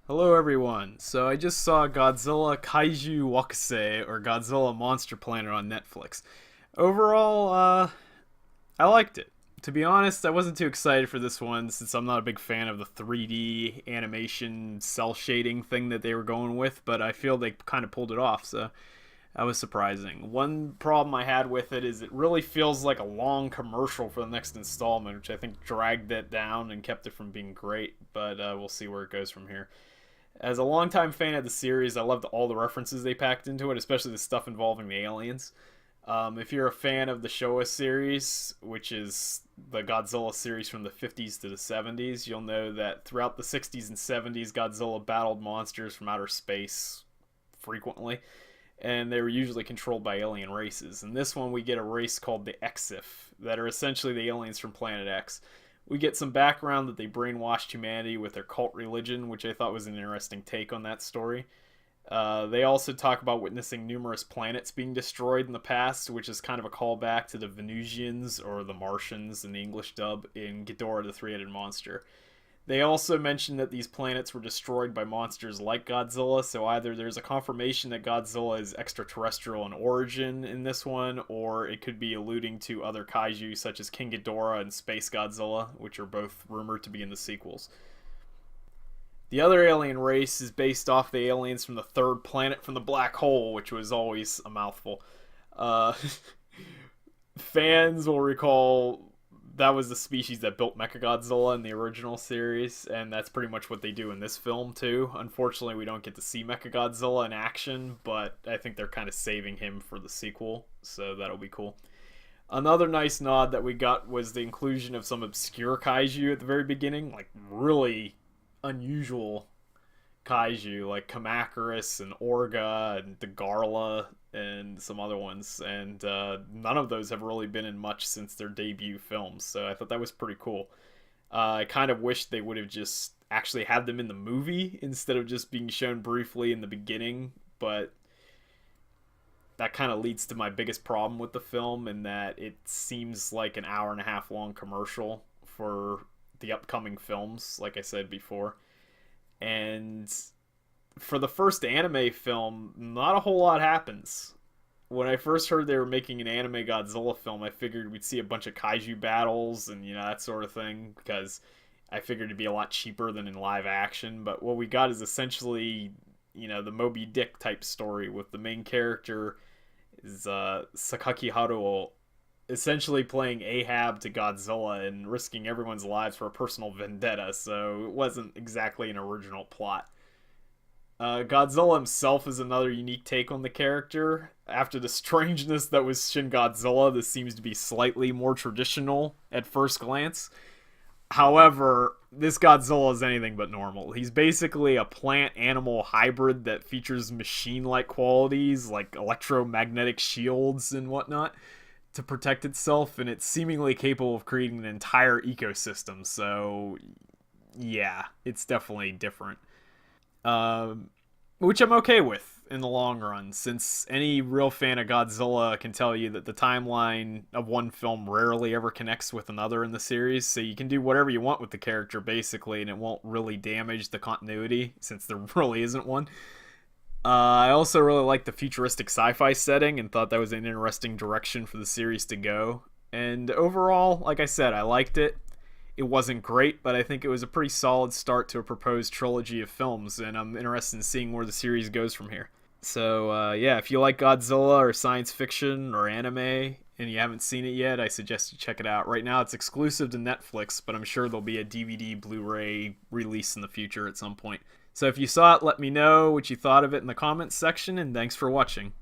Hello everyone. So I just saw Godzilla Kaiju Wakusei or Godzilla Monster Planet on Netflix. Overall, I liked it. To be honest, I wasn't too excited for this one since I'm not a big fan of the 3D animation cell shading thing that they were going with, but I feel they kind of pulled it off, so that was surprising. One problem I had with it is it really feels like a long commercial for the next installment, which I think dragged it down and kept it from being great, but we'll see where it goes from here. As a longtime fan of the series, I loved all the references they packed into it, especially the stuff involving the aliens. If you're a fan of the Showa series, which is the Godzilla series from the 50s to the 70s, you'll know that throughout the 60s and 70s, Godzilla battled monsters from outer space frequently, and they were usually controlled by alien races. In this one, we get a race called the Exif, that are essentially the aliens from Planet X. We get some background that they brainwashed humanity with their cult religion, which I thought was an interesting take on that story. They also talk about witnessing numerous planets being destroyed in the past, which is kind of a callback to the Venusians, or the Martians in the English dub, in Ghidorah the Three-Headed Monster. They also mention that these planets were destroyed by monsters like Godzilla, so either there's a confirmation that Godzilla is extraterrestrial in origin in this one, or it could be alluding to other kaiju such as King Ghidorah and Space Godzilla, which are both rumored to be in the sequels. The other alien race is based off the aliens from the third planet from the black hole, which was always a mouthful. Uh, Fans will recall that was the species that built Mechagodzilla in the original series, and that's pretty much what they do in this film too. Unfortunately, we don't get to see Mechagodzilla in action, but I think they're kind of saving him for the sequel, so that'll be cool. Another nice nod that we got was the inclusion of some obscure kaiju at the very beginning, like really unusual kaiju like Kamacuras and Orga and Degarla and some other ones, and none of those have really been in much since their debut films, so I thought that was pretty cool. I kind of wish they would have just actually had them in the movie instead of just being shown briefly in the beginning, but that kind of leads to my biggest problem with the film in that it seems like an hour and a half long commercial for the upcoming films, like I said before. And for the first anime film, not a whole lot happens. When I first heard they were making an anime Godzilla film, I figured we'd see a bunch of kaiju battles and that sort of thing, because I figured it'd be a lot cheaper than in live action. But what we got is essentially, the Moby Dick type story with the main character is Sakaki Haruo essentially playing Ahab to Godzilla and risking everyone's lives for a personal vendetta, so it wasn't exactly an original plot. Godzilla himself is another unique take on the character. After the strangeness that was Shin Godzilla, this seems to be slightly more traditional at first glance. However, this Godzilla is anything but normal. He's basically a plant-animal hybrid that features machine-like qualities like electromagnetic shields and whatnot to protect itself, and it's seemingly capable of creating an entire ecosystem, so yeah, it's definitely different. Which I'm okay with in the long run, since any real fan of Godzilla can tell you that the timeline of one film rarely ever connects with another in the series, so you can do whatever you want with the character basically, and it won't really damage the continuity, since there really isn't one. I also really liked the futuristic sci-fi setting and thought that was an interesting direction for the series to go. And overall, like I said, I liked it. It wasn't great, but I think it was a pretty solid start to a proposed trilogy of films, and I'm interested in seeing where the series goes from here. So, yeah, if you like Godzilla or science fiction or anime and you haven't seen it yet, I suggest you check it out. Right now it's exclusive to Netflix, but I'm sure there'll be a DVD, Blu-ray release in the future at some point. So if you saw it, let me know what you thought of it in the comments section, and thanks for watching.